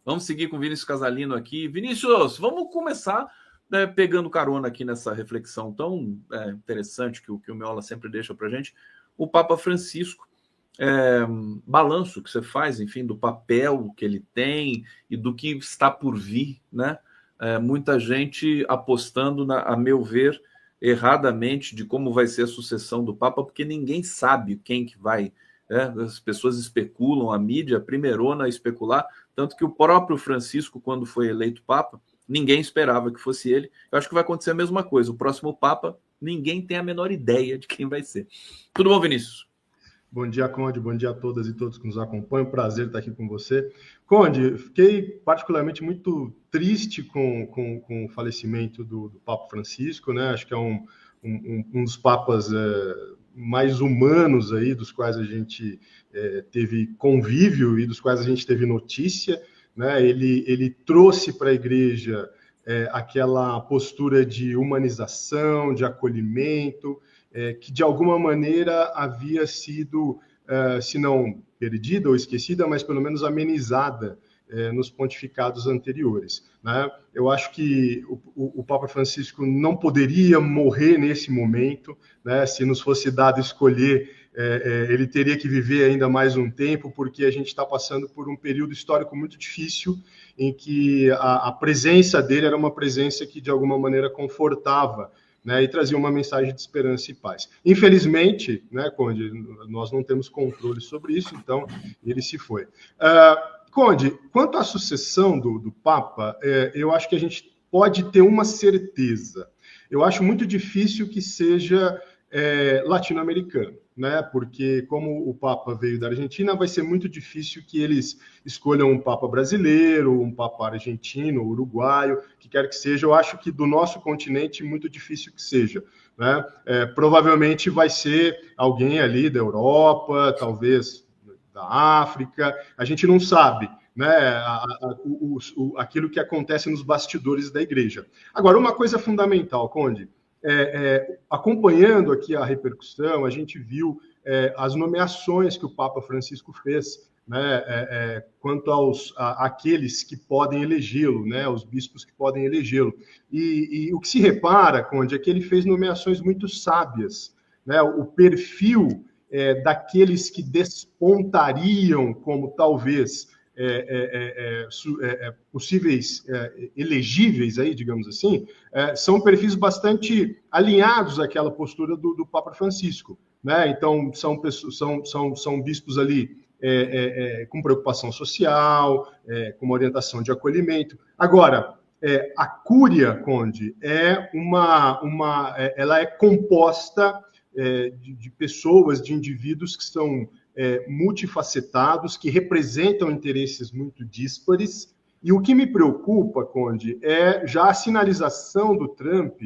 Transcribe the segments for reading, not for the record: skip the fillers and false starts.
Vamos seguir com o Vinícius Casalino aqui. Vinícius, vamos começar pegando carona aqui nessa reflexão tão interessante que o Miola sempre deixa para a gente. O Papa Francisco, balanço que você faz, enfim, do papel que ele tem e do que está por vir, né? Muita gente apostando, a meu ver, erradamente, de como vai ser a sucessão do Papa, porque ninguém sabe quem que vai. As pessoas especulam, a mídia primeirona a especular, tanto que o próprio Francisco, quando foi eleito Papa, ninguém esperava que fosse ele. Eu acho que vai acontecer a mesma coisa. O próximo Papa, ninguém tem a menor ideia de quem vai ser. Tudo bom, Vinícius? Bom dia, Conde. Bom dia a todas e todos que nos acompanham. Prazer estar aqui com você. Conde, fiquei particularmente muito triste com o falecimento do Papa Francisco, né? Acho que é um dos papas mais humanos aí, dos quais a gente teve convívio e dos quais a gente teve notícia, né? Ele trouxe para a Igreja aquela postura de humanização, de acolhimento, que de alguma maneira havia sido, se não perdida ou esquecida, mas pelo menos amenizada nos pontificados anteriores, né? Eu acho que o Papa Francisco não poderia morrer nesse momento, né? Se nos fosse dado escolher, ele teria que viver ainda mais um tempo, porque a gente está passando por um período histórico muito difícil, em que a presença dele era uma presença que de alguma maneira confortava, né, e trazia uma mensagem de esperança e paz. Infelizmente, né, Conde, nós não temos controle sobre isso, então ele se foi. Conde, quanto à sucessão do Papa, eu acho que a gente pode ter uma certeza. Eu acho muito difícil que seja latino-americano, né? Porque como o Papa veio da Argentina, vai ser muito difícil que eles escolham um Papa brasileiro, um Papa argentino, uruguaio, que quer que seja. Eu acho que do nosso continente, muito difícil que seja, né? Provavelmente vai ser alguém ali da Europa, talvez da África, a gente não sabe, né? Aquilo que acontece nos bastidores da Igreja. Agora, uma coisa fundamental, Conde, acompanhando aqui a repercussão, a gente viu as nomeações que o Papa Francisco fez, né, quanto àqueles que podem elegê-lo, né, os bispos que podem elegê-lo. E o que se repara, Conde, é que ele fez nomeações muito sábias, né? O perfil daqueles que despontariam como talvez possíveis elegíveis, aí, digamos assim, são perfis bastante alinhados àquela postura do Papa Francisco, né? Então, são bispos ali com preocupação social, com uma orientação de acolhimento. Agora, a Cúria, Conde, ela é composta de pessoas, de indivíduos que são multifacetados, que representam interesses muito díspares. E o que me preocupa, Conde, é já a sinalização do Trump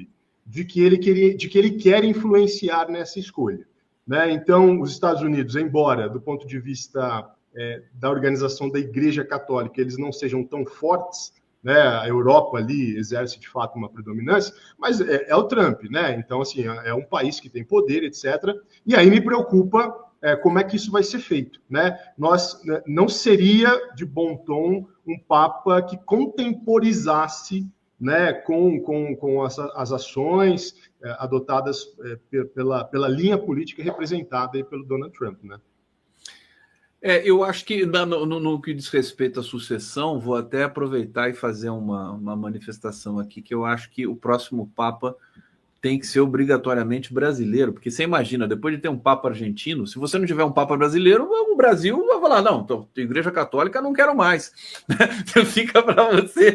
de que ele quer influenciar nessa escolha, né? Então, os Estados Unidos, embora do ponto de vista da organização da Igreja Católica eles não sejam tão fortes, né? A Europa ali exerce de fato uma predominância, mas é o Trump, né? Então, assim, é um país que tem poder, etc. E aí me preocupa como é que isso vai ser feito, né? Não seria de bom tom um Papa que contemporizasse, né, com as ações adotadas pela linha política representada aí pelo Donald Trump, né? Eu acho que no que diz respeito à sucessão, vou até aproveitar e fazer uma manifestação aqui, que eu acho que o próximo Papa tem que ser obrigatoriamente brasileiro, porque você imagina, depois de ter um Papa argentino, se você não tiver um Papa brasileiro, o Brasil vai falar, não, então, Igreja Católica não quero mais. Fica para você,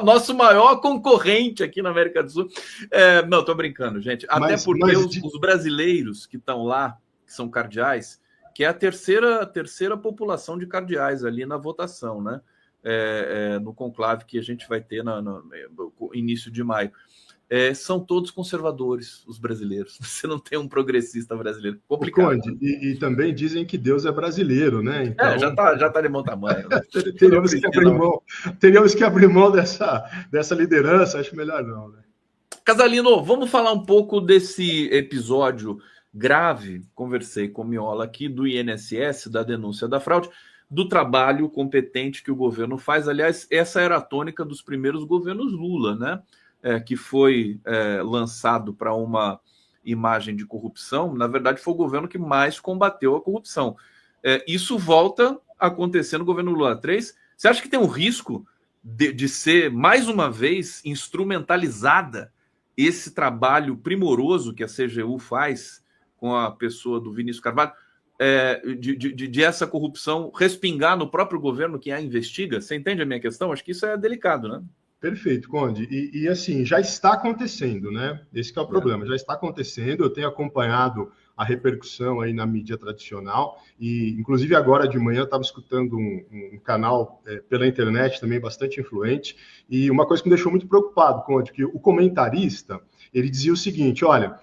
nosso maior concorrente aqui na América do Sul. Não, estou brincando, gente. Até porque os brasileiros que estão lá, que são cardeais, que é a terceira população de cardeais ali na votação, né? No conclave que a gente vai ter no início de maio. São todos conservadores, os brasileiros. Você não tem um progressista brasileiro. Complicado. Conde, e também dizem que Deus é brasileiro, né? Então, já tá de bom tamanho. Né? teríamos que abrir mão dessa liderança, acho melhor não, né? Casalino, vamos falar um pouco desse episódio grave. Conversei com o Miola aqui do INSS, da denúncia da fraude. do trabalho competente que o governo faz. Aliás, essa era a tônica dos primeiros governos Lula, né? Que foi lançado para uma imagem de corrupção. Na verdade, foi o governo que mais combateu a corrupção. Isso volta a acontecer no governo Lula 3. Você acha que tem um risco de ser, mais uma vez, instrumentalizada esse trabalho primoroso que a CGU faz com a pessoa do Vinícius Carvalho, de essa corrupção respingar no próprio governo que a investiga? Você entende a minha questão? Acho que isso é delicado, né? Perfeito, Conde. E assim, já está acontecendo, né? Esse que é o problema, já está acontecendo. Eu tenho acompanhado a repercussão aí na mídia tradicional e, inclusive, agora de manhã eu estava escutando um canal pela internet também bastante influente e uma coisa que me deixou muito preocupado, Conde, que o comentarista, ele dizia o seguinte, olha,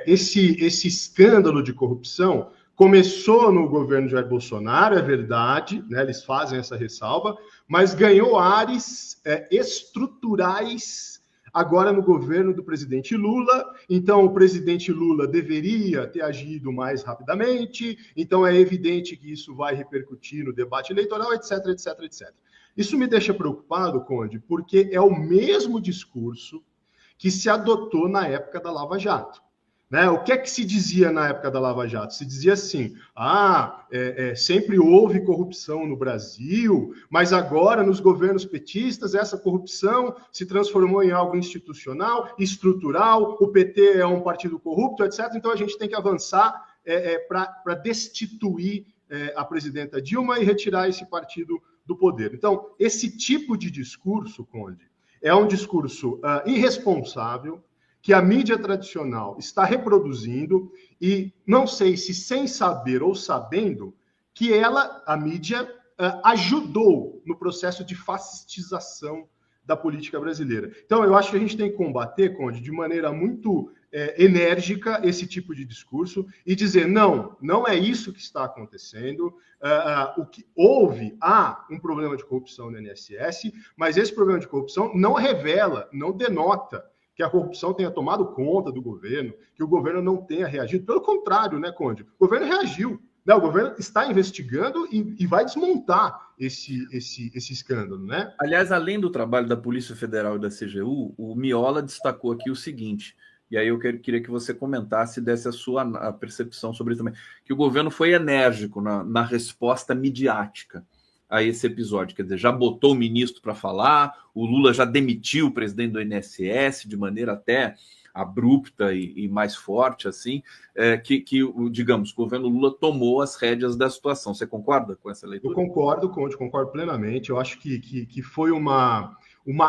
esse escândalo de corrupção começou no governo de Jair Bolsonaro, é verdade, né? Eles fazem essa ressalva, mas ganhou ares estruturais agora no governo do presidente Lula. Então, o presidente Lula deveria ter agido mais rapidamente, então é evidente que isso vai repercutir no debate eleitoral, etc, etc, etc. Isso me deixa preocupado, Conde, porque é o mesmo discurso que se adotou na época da Lava Jato. Né? O que é que se dizia na época da Lava Jato? Se dizia assim, sempre houve corrupção no Brasil, mas agora, nos governos petistas, essa corrupção se transformou em algo institucional, estrutural, o PT é um partido corrupto, etc. Então, a gente tem que avançar para destituir a presidenta Dilma e retirar esse partido do poder. Então, esse tipo de discurso, Conde, é um discurso irresponsável, que a mídia tradicional está reproduzindo e não sei se sem saber ou sabendo que a mídia, ajudou no processo de fascistização da política brasileira. Então, eu acho que a gente tem que combater, Conde, de maneira muito enérgica esse tipo de discurso e dizer, não é isso que está acontecendo, o que há um problema de corrupção no INSS, mas esse problema de corrupção não revela, não denota que a corrupção tenha tomado conta do governo, que o governo não tenha reagido. Pelo contrário, né, Conde? O governo reagiu. Né? O governo está investigando e vai desmontar esse escândalo, né? Aliás, além do trabalho da Polícia Federal e da CGU, o Miola destacou aqui o seguinte, e aí eu queria que você comentasse, desse a percepção sobre isso também, que o governo foi enérgico na resposta midiática a esse episódio, quer dizer, já botou o ministro para falar, o Lula já demitiu o presidente do INSS de maneira até abrupta e mais forte, assim, digamos, o governo Lula tomou as rédeas da situação. Você concorda com essa leitura? Eu concordo, Conde, concordo plenamente. Eu acho que foi uma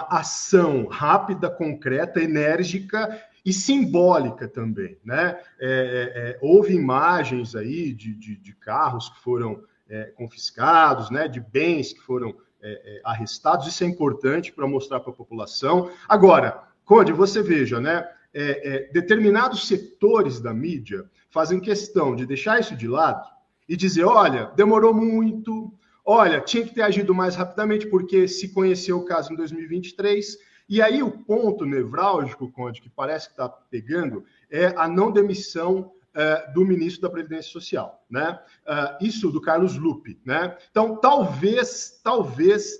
ação rápida, concreta, enérgica e simbólica também, né? Houve imagens aí de carros que foram confiscados, né, de bens que foram arrestados. Isso é importante para mostrar para a população. Agora, Conde, você veja, né, determinados setores da mídia fazem questão de deixar isso de lado e dizer, olha, demorou muito, olha, tinha que ter agido mais rapidamente porque se conheceu o caso em 2023. E aí o ponto nevrálgico, Conde, que parece que está pegando, é a não demissão do ministro da Previdência Social, né? Isso do Carlos Lupe, né? Então, talvez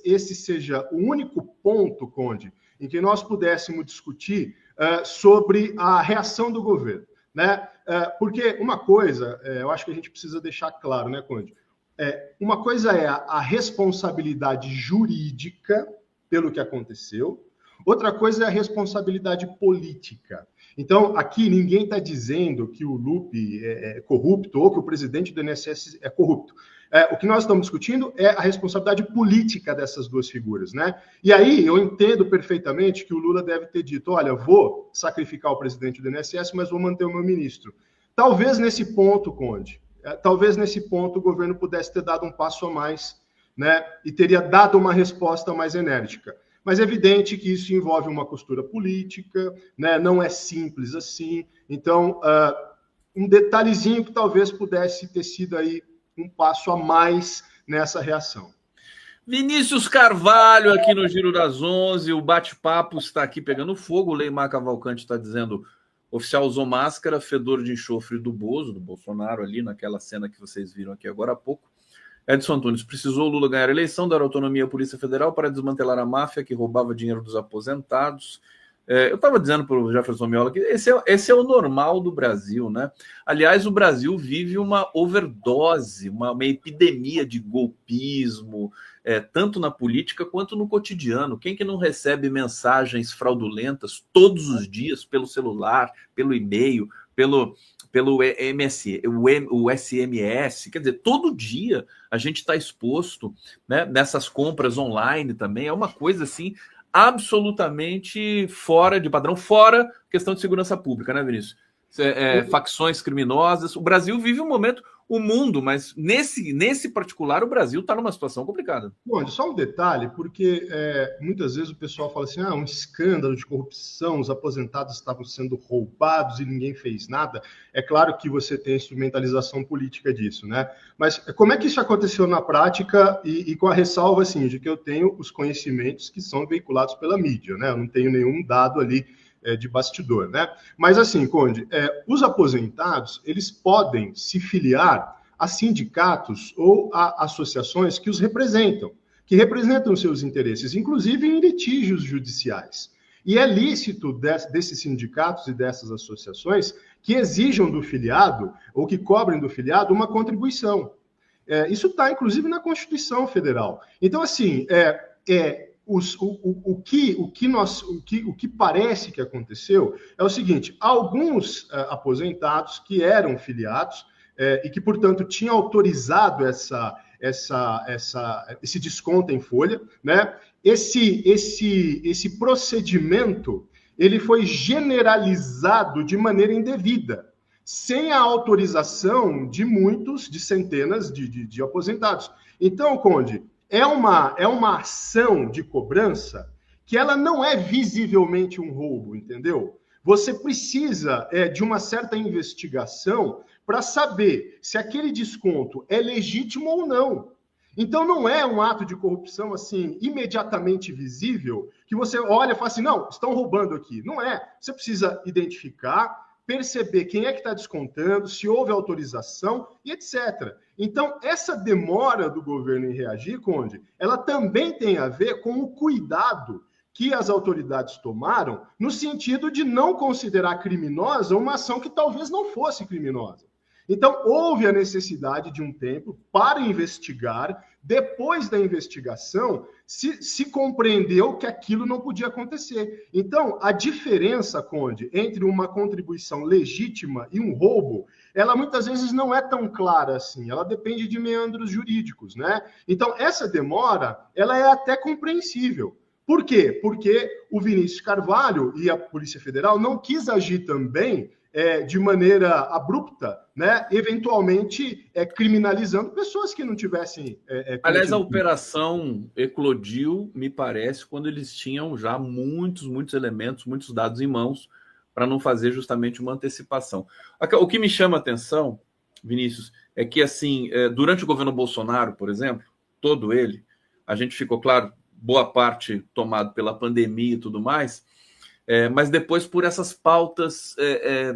esse seja o único ponto, Conde, em que nós pudéssemos discutir sobre a reação do governo, né? Porque uma coisa, eu acho que a gente precisa deixar claro, né, Conde? Uma coisa é a responsabilidade jurídica pelo que aconteceu, outra coisa é a responsabilidade política. Então, aqui ninguém está dizendo que o Lupe é corrupto ou que o presidente do INSS é corrupto. O que nós estamos discutindo é a responsabilidade política dessas duas figuras, né? E aí eu entendo perfeitamente que o Lula deve ter dito, olha, vou sacrificar o presidente do INSS, mas vou manter o meu ministro. Talvez nesse ponto, Conde, o governo pudesse ter dado um passo a mais, né? E teria dado uma resposta mais enérgica. Mas é evidente que isso envolve uma costura política, né? Não é simples assim. Então, um detalhezinho que talvez pudesse ter sido aí um passo a mais nessa reação. Vinícius Carvalho aqui no Giro das 11, o bate-papo está aqui pegando fogo, o Leymar Cavalcante está dizendo, oficial usou máscara, fedor de enxofre do Bozo, do Bolsonaro ali, naquela cena que vocês viram aqui agora há pouco. Edson Antunes, precisou o Lula ganhar a eleição, dar autonomia à Polícia Federal para desmantelar a máfia que roubava dinheiro dos aposentados. Eu estava dizendo para o Jefferson Miola que esse é o normal do Brasil, né? Aliás, o Brasil vive uma overdose, uma epidemia de golpismo, tanto na política quanto no cotidiano. Quem que não recebe mensagens fraudulentas todos os dias pelo celular, pelo e-mail, pelo o SMS? Quer dizer, todo dia a gente está exposto, né, nessas compras online também. É uma coisa assim absolutamente fora de padrão, fora questão de segurança pública, né, Vinícius? Facções criminosas. O Brasil vive um momento, o mundo, mas nesse particular, o Brasil está numa situação complicada. Bom, só um detalhe, porque muitas vezes o pessoal fala assim, um escândalo de corrupção, os aposentados estavam sendo roubados e ninguém fez nada. É claro que você tem a instrumentalização política disso, né? Mas como é que isso aconteceu na prática e com a ressalva, assim, de que eu tenho os conhecimentos que são veiculados pela mídia, né? Eu não tenho nenhum dado ali de bastidor, né? Mas assim, Conde, os aposentados, eles podem se filiar a sindicatos ou a associações que os representam, que representam seus interesses, inclusive em litígios judiciais. E é lícito desses sindicatos e dessas associações que exijam do filiado ou que cobrem do filiado uma contribuição. Isso está, inclusive, na Constituição Federal. Então, assim, o que parece que aconteceu é o seguinte: alguns aposentados que eram filiados e que, portanto, tinham autorizado esse desconto em folha, né? Esse procedimento ele foi generalizado de maneira indevida, sem a autorização de muitos, de centenas de aposentados. Então, Conde, é uma ação de cobrança que ela não é visivelmente um roubo, entendeu? Você precisa de uma certa investigação para saber se aquele desconto é legítimo ou não. Então, não é um ato de corrupção assim imediatamente visível que você olha e fala assim, não, estão roubando aqui. Não é. Você precisa identificar, perceber quem é que está descontando, se houve autorização e etc. Então, essa demora do governo em reagir, Conde, ela também tem a ver com o cuidado que as autoridades tomaram no sentido de não considerar criminosa uma ação que talvez não fosse criminosa. Então, houve a necessidade de um tempo para investigar. Depois da investigação, se compreendeu que aquilo não podia acontecer. Então, a diferença, Conde, entre uma contribuição legítima e um roubo, ela muitas vezes não é tão clara assim. Ela depende de meandros jurídicos, né? Então, essa demora, ela é até compreensível. Por quê? Porque o Vinícius Carvalho e a Polícia Federal não quis agir também de maneira abrupta, né? Eventualmente criminalizando pessoas que não tivessem... Aliás, a operação eclodiu, me parece, quando eles tinham já muitos elementos, muitos dados em mãos, para não fazer justamente uma antecipação. O que me chama a atenção, Vinícius, é que, assim, durante o governo Bolsonaro, por exemplo, todo ele, a gente ficou, claro, boa parte tomado pela pandemia e tudo mais, mas depois por essas pautas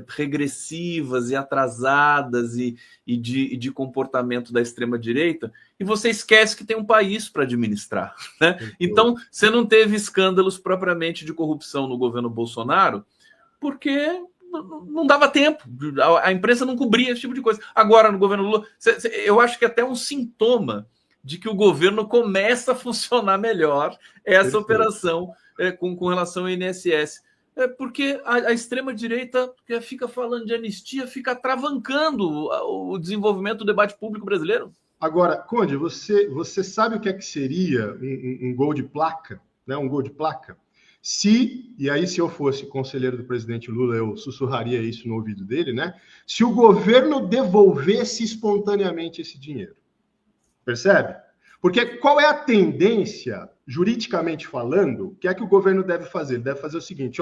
regressivas e atrasadas e de comportamento da extrema-direita, e você esquece que tem um país para administrar, né? Então, você não teve escândalos propriamente de corrupção no governo Bolsonaro, porque não dava tempo, a imprensa não cobria esse tipo de coisa. Agora, no governo Lula, eu acho que até um sintoma de que o governo começa a funcionar melhor essa operação com relação ao INSS. Porque a extrema-direita fica falando de anistia, fica travancando o desenvolvimento do debate público brasileiro. Agora, Conde, você sabe o que seria um gol de placa? Né? Um gol de placa? Se eu fosse conselheiro do presidente Lula, eu sussurraria isso no ouvido dele, né? Se o governo devolvesse espontaneamente esse dinheiro. Percebe? Porque qual é a tendência, juridicamente falando, o que é que o governo deve fazer? Ele deve fazer o seguinte,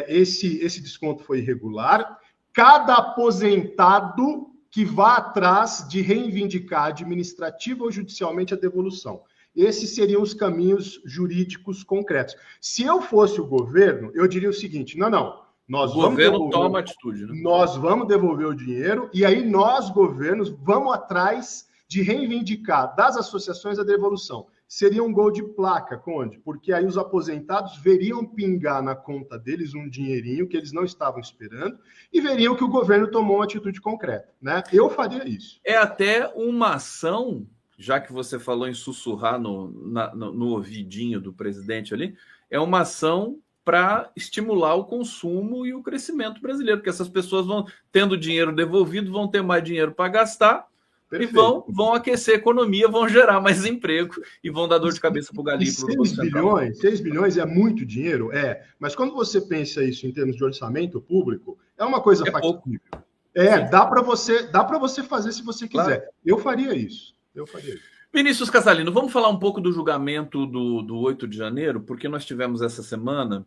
esse desconto foi irregular, cada aposentado que vá atrás de reivindicar administrativa ou judicialmente a devolução. Esses seriam os caminhos jurídicos concretos. Se eu fosse o governo, eu diria o seguinte, nós o governo toma atitude, né? Nós vamos devolver o dinheiro e aí nós, governos, vamos atrás de reivindicar das associações a devolução. Seria um gol de placa, Conde, porque aí os aposentados veriam pingar na conta deles um dinheirinho que eles não estavam esperando e veriam que o governo tomou uma atitude concreta, né? Eu faria isso. É até uma ação, já que você falou em sussurrar no ouvidinho do presidente ali, é uma ação para estimular o consumo e o crescimento brasileiro, porque essas pessoas vão, tendo dinheiro devolvido, vão ter mais dinheiro para gastar. Perfeito. E vão aquecer a economia, vão gerar mais emprego e vão dar dor de cabeça para o Galinho. 6 bilhões é muito dinheiro? É. Mas quando você pensa isso em termos de orçamento público, é uma coisa factível. Dá para você fazer se você quiser. Claro. Eu faria isso. Vinícius Casalino, vamos falar um pouco do julgamento do 8 de janeiro, porque nós tivemos essa semana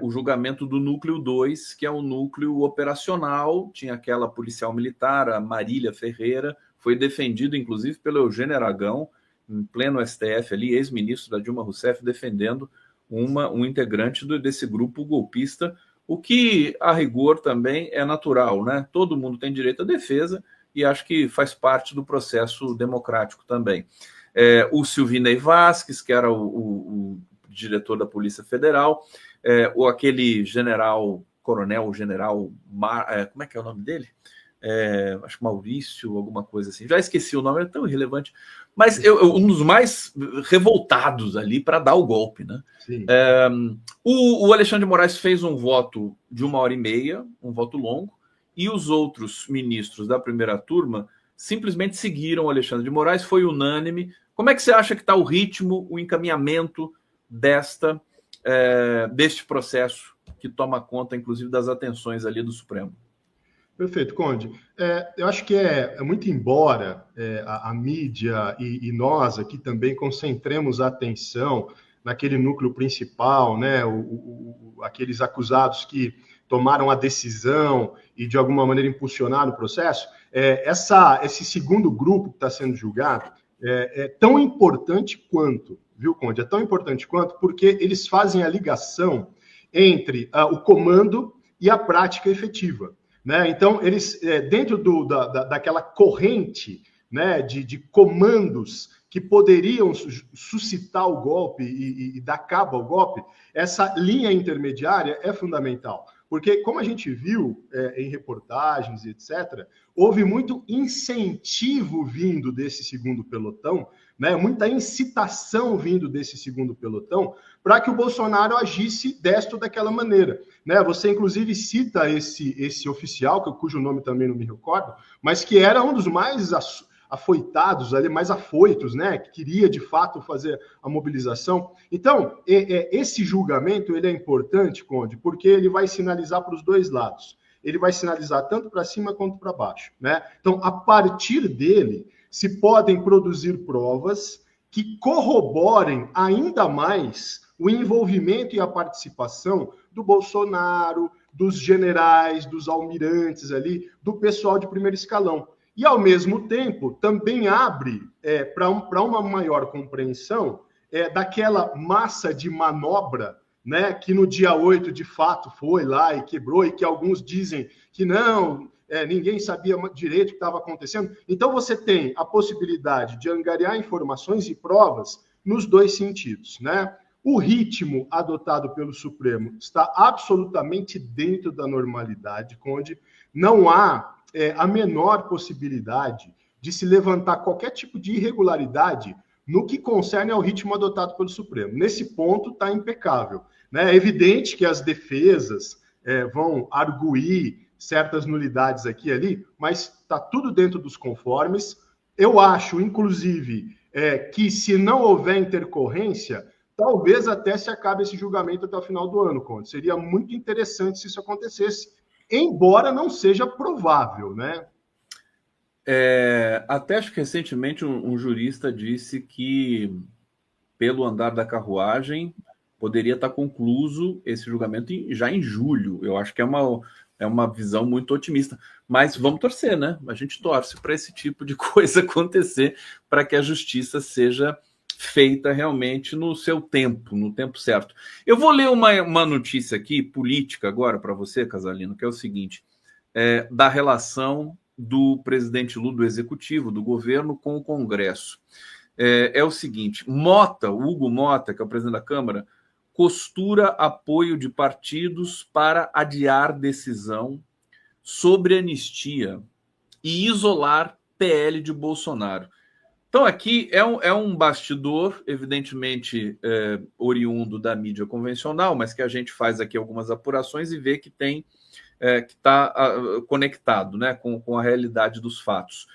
o julgamento do núcleo 2, que é um núcleo operacional, tinha aquela policial militar, a Marília Ferreira, foi defendido inclusive pelo Eugênio Aragão, em pleno STF ali, ex-ministro da Dilma Rousseff, defendendo um integrante desse grupo golpista, o que, a rigor, também é natural, né? Todo mundo tem direito à defesa e acho que faz parte do processo democrático também. O Silvinei Vasquez, que era o diretor da Polícia Federal, ou aquele general, como é que é o nome dele? Acho que Maurício, alguma coisa assim. Já esqueci o nome, é tão irrelevante. Mas um dos mais revoltados ali para dar o golpe, né? O Alexandre de Moraes fez um voto de 1h30, um voto longo, e os outros ministros da primeira turma simplesmente seguiram o Alexandre de Moraes, foi unânime. Como é que você acha que está o ritmo, o encaminhamento deste processo que toma conta, inclusive, das atenções ali do Supremo? Perfeito, Conde. Eu acho que muito embora a mídia e nós aqui também concentremos a atenção naquele núcleo principal, né, aqueles acusados que tomaram a decisão e, de alguma maneira, impulsionaram o processo, esse segundo grupo que está sendo julgado é tão importante quanto, viu, Conde? É tão importante quanto porque eles fazem a ligação entre o comando e a prática efetiva. Né? Então, eles, dentro daquela corrente, né, de comandos que poderiam suscitar o golpe e dar cabo ao golpe, essa linha intermediária é fundamental. Porque, como a gente viu em reportagens, etc., houve muito incentivo vindo desse segundo pelotão, né, muita incitação vindo desse segundo pelotão para que o Bolsonaro agisse desta ou daquela maneira. Né? Você, inclusive, cita esse oficial, cujo nome também não me recordo, mas que era um dos mais afoitados, ali, mais afoitos, né? Que queria, de fato, fazer a mobilização. Então, esse julgamento ele é importante, Conde, porque ele vai sinalizar para os dois lados. Ele vai sinalizar tanto para cima quanto para baixo. Né? Então, a partir dele, se podem produzir provas que corroborem ainda mais o envolvimento e a participação do Bolsonaro, dos generais, dos almirantes ali, do pessoal de primeiro escalão. E, ao mesmo tempo, também abre para uma maior compreensão daquela massa de manobra, né, que no dia 8, de fato, foi lá e quebrou, e que alguns dizem que não, ninguém sabia direito o que estava acontecendo. Então, você tem a possibilidade de angariar informações e provas nos dois sentidos, né? O ritmo adotado pelo Supremo está absolutamente dentro da normalidade, onde não há a menor possibilidade de se levantar qualquer tipo de irregularidade no que concerne ao ritmo adotado pelo Supremo. Nesse ponto, está impecável. Né? É evidente que as defesas vão arguir certas nulidades aqui e ali, mas está tudo dentro dos conformes. Eu acho, inclusive, que se não houver intercorrência, talvez até se acabe esse julgamento até o final do ano, Conde. Seria muito interessante se isso acontecesse, embora não seja provável, né? Até acho que recentemente um jurista disse que, pelo andar da carruagem, poderia estar concluso esse julgamento já em julho. Eu acho que é uma visão muito otimista. Mas vamos torcer, né? A gente torce para esse tipo de coisa acontecer, para que a justiça seja feita realmente no seu tempo, no tempo certo. Eu vou ler uma notícia aqui, política agora, para você, Casalino, que é o seguinte, da relação do presidente Lula, do executivo, do governo, com o Congresso. É o seguinte: Mota, o Hugo Mota, que é o presidente da Câmara, costura apoio de partidos para adiar decisão sobre anistia e isolar PL de Bolsonaro. Então, aqui é um bastidor, evidentemente oriundo da mídia convencional, mas que a gente faz aqui algumas apurações e vê que tem que está conectado, né, com a realidade dos fatos.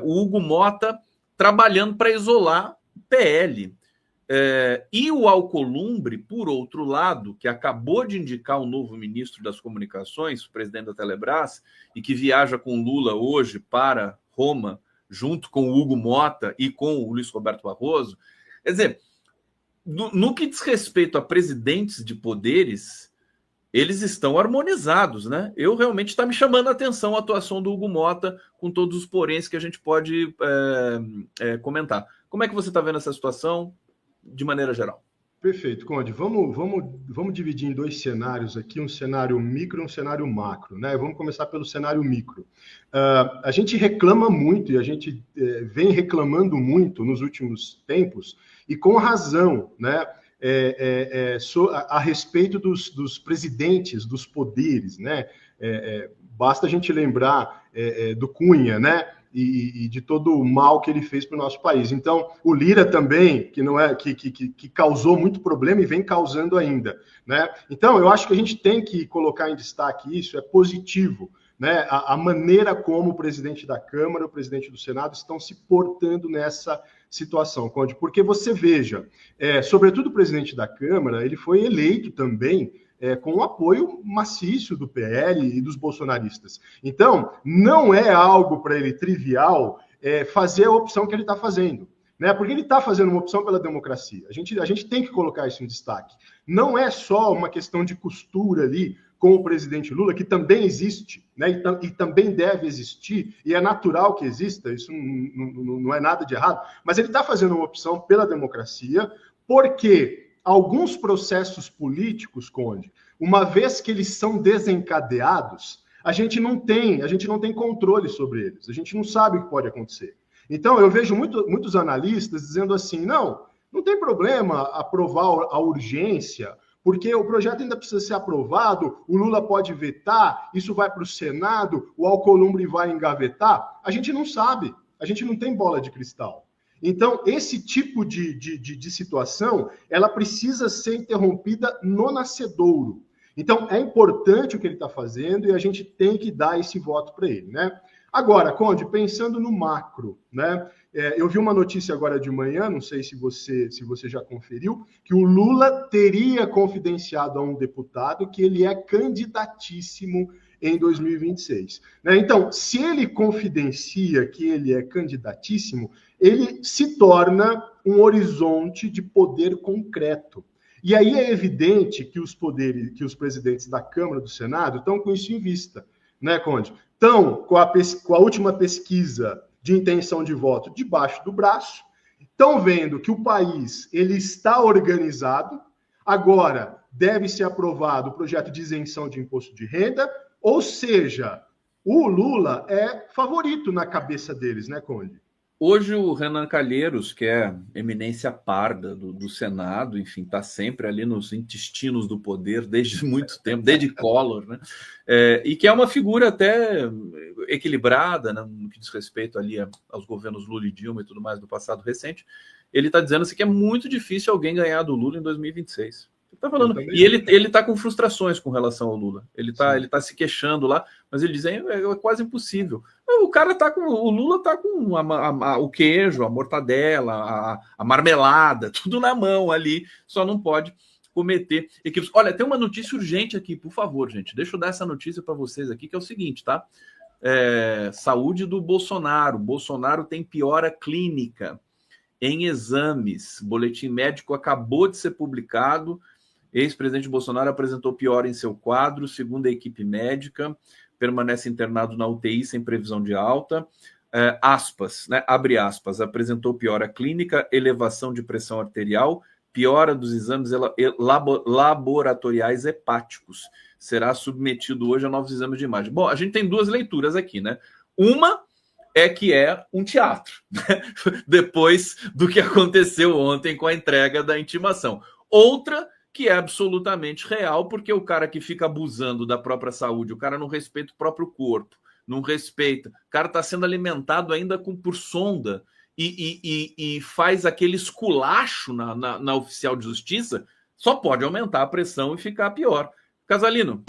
O Hugo Mota trabalhando para isolar o PL. E o Alcolumbre, por outro lado, que acabou de indicar o novo ministro das Comunicações, o presidente da Telebrás, e que viaja com Lula hoje para Roma, junto com o Hugo Mota e com o Luiz Roberto Barroso. Quer dizer, no que diz respeito a presidentes de poderes, eles estão harmonizados, né? Eu realmente está me chamando a atenção a atuação do Hugo Mota, com todos os poréns que a gente pode comentar. Como é que você está vendo essa situação, de maneira geral? Perfeito, Conde. Vamos dividir em dois cenários aqui, um cenário micro e um cenário macro, né? Vamos começar pelo cenário micro. A gente reclama muito e a gente vem reclamando muito nos últimos tempos, e com razão, né? A respeito dos presidentes, dos poderes, né? Basta a gente lembrar do Cunha, né? E de todo o mal que ele fez para o nosso país. Então, o Lira também, que causou muito problema e vem causando ainda, né? Então, eu acho que a gente tem que colocar em destaque isso, é positivo, né? A maneira como o presidente da Câmara, o presidente do Senado estão se portando nessa situação, Conde, porque você veja, sobretudo o presidente da Câmara, ele foi eleito também com o apoio maciço do PL e dos bolsonaristas. Então, não é algo para ele trivial fazer a opção que ele está fazendo, né? Porque ele está fazendo uma opção pela democracia. A gente tem que colocar isso em destaque. Não é só uma questão de costura ali com o presidente Lula, que também existe, né? E também deve existir, e é natural que exista, isso não é nada de errado, mas ele está fazendo uma opção pela democracia, porque alguns processos políticos, Conde, uma vez que eles são desencadeados, a gente não tem controle sobre eles, a gente não sabe o que pode acontecer. Então, eu vejo muitos analistas dizendo assim, não tem problema aprovar a urgência, porque o projeto ainda precisa ser aprovado, o Lula pode vetar, isso vai para o Senado, o Alcolumbre vai engavetar. A gente não sabe, a gente não tem bola de cristal. Então, esse tipo de situação, ela precisa ser interrompida no nascedouro. Então, é importante o que ele está fazendo e a gente tem que dar esse voto para ele, né? Agora, Conde, pensando no macro, né? Eu vi uma notícia agora de manhã, não sei se você já conferiu, que o Lula teria confidenciado a um deputado que ele é candidatíssimo em 2026. Né? Então, se ele confidencia que ele é candidatíssimo, ele se torna um horizonte de poder concreto. E aí é evidente que os presidentes da Câmara e do Senado estão com isso em vista, né, Conde? Estão com a última pesquisa de intenção de voto debaixo do braço, estão vendo que o país ele está organizado, agora deve ser aprovado o projeto de isenção de imposto de renda, ou seja, o Lula é favorito na cabeça deles, né, Conde? Hoje o Renan Calheiros, que é eminência parda do Senado, enfim, está sempre ali nos intestinos do poder desde muito tempo, desde Collor, né? E que é uma figura até equilibrada, né, no que diz respeito ali aos governos Lula e Dilma e tudo mais do passado recente. Ele está dizendo assim, que é muito difícil alguém ganhar do Lula em 2026. Tá falando. E ele tá com frustrações com relação ao Lula. Ele tá se queixando lá, mas ele diz é quase impossível. O Lula tá com o queijo, a mortadela, a marmelada, tudo na mão ali, só não pode cometer equívocos. Olha, tem uma notícia urgente aqui, por favor, gente. Deixa eu dar essa notícia para vocês aqui, que é o seguinte, tá? Saúde do Bolsonaro. Bolsonaro tem piora clínica em exames. Boletim médico acabou de ser publicado. Ex-presidente Bolsonaro apresentou piora em seu quadro, segundo a equipe médica, permanece internado na UTI sem previsão de alta. Abre aspas, apresentou piora clínica, elevação de pressão arterial, piora dos exames laboratoriais hepáticos. Será submetido hoje a novos exames de imagem. Bom, a gente tem duas leituras aqui, né? Uma é que é um teatro, né? Depois do que aconteceu ontem com a entrega da intimação. Outra que é absolutamente real, porque o cara que fica abusando da própria saúde, o cara não respeita o próprio corpo, não respeita, o cara está sendo alimentado ainda por sonda e faz aquele esculacho na oficial de justiça, só pode aumentar a pressão e ficar pior. Casalino,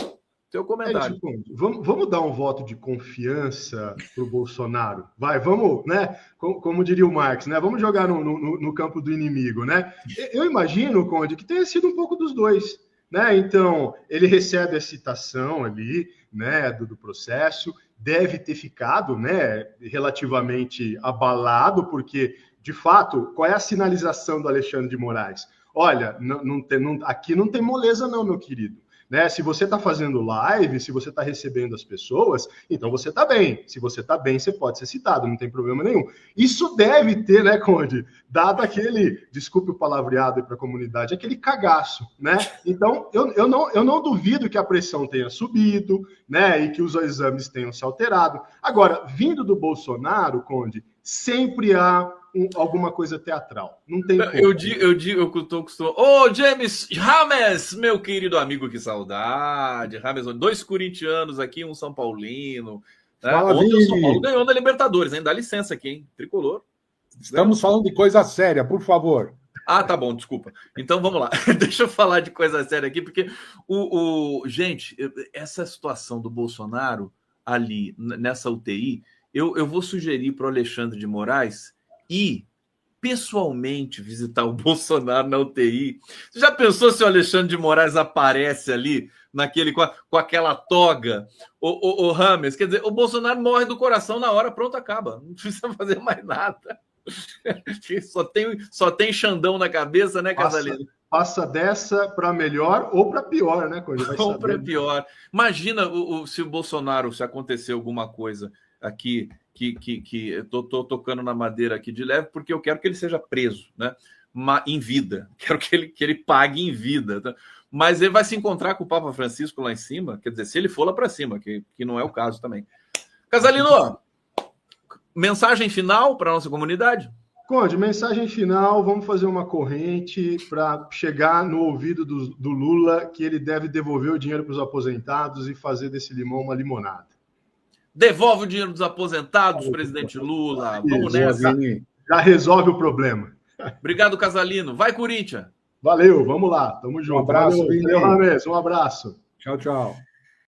teu comentário. É isso, vamos dar um voto de confiança para o Bolsonaro. Vai, vamos, né? Como diria o Marx, né? Vamos jogar no campo do inimigo, né? Eu imagino, Conde, que tenha sido um pouco dos dois, né? Então, ele recebe a citação ali, né, do processo, deve ter ficado, né, relativamente abalado, porque, de fato, qual é a sinalização do Alexandre de Moraes? Olha, aqui não tem moleza não, meu querido. Né? Se você está fazendo live, se você está recebendo as pessoas, então você está bem. Se você está bem, você pode ser citado, não tem problema nenhum. Isso deve ter, né, Conde, dado aquele, desculpe o palavreado aí para a comunidade, aquele cagaço, né? Então, eu não duvido que a pressão tenha subido, né, e que os exames tenham se alterado. Agora, vindo do Bolsonaro, Conde, sempre há alguma coisa teatral. Não tem como. Eu estou acostumado. Ô, James Rames, meu querido amigo, que saudade. Rames, 2 corintianos aqui, um São Paulino. Né? Ontem o São Paulo ganhou na Libertadores, hein? Dá licença aqui, hein? Tricolor. Estamos falando de coisa séria, por favor. Ah, tá bom, desculpa. Então vamos lá. Deixa eu falar de coisa séria aqui, porque gente, essa situação do Bolsonaro ali nessa UTI, eu vou sugerir para o Alexandre de Moraes ir pessoalmente visitar o Bolsonaro na UTI. Você já pensou se o Alexandre de Moraes aparece ali com aquela toga? O Rames, quer dizer, o Bolsonaro morre do coração na hora, pronto, acaba. Não precisa fazer mais nada. Só tem Xandão na cabeça, né, Casalino? Passa dessa para melhor ou para pior, né? Ou para pior. Imagina se o Bolsonaro, se acontecer alguma coisa aqui, que eu tô tocando na madeira aqui de leve, porque eu quero que ele seja preso, né? Em vida. Quero que ele pague em vida. Tá? Mas ele vai se encontrar com o Papa Francisco lá em cima, quer dizer, se ele for lá para cima, que não é o caso também. Casalino, mensagem final para a nossa comunidade? Conde, mensagem final, vamos fazer uma corrente para chegar no ouvido do Lula que ele deve devolver o dinheiro para os aposentados e fazer desse limão uma limonada. Devolve o dinheiro dos aposentados, presidente Lula. Vamos nessa. Já resolve o problema. Obrigado, Casalino. Vai, Corinthians. Valeu, vamos lá. Tamo junto. Um abraço. Valeu, Rames. Um abraço. Tchau, tchau.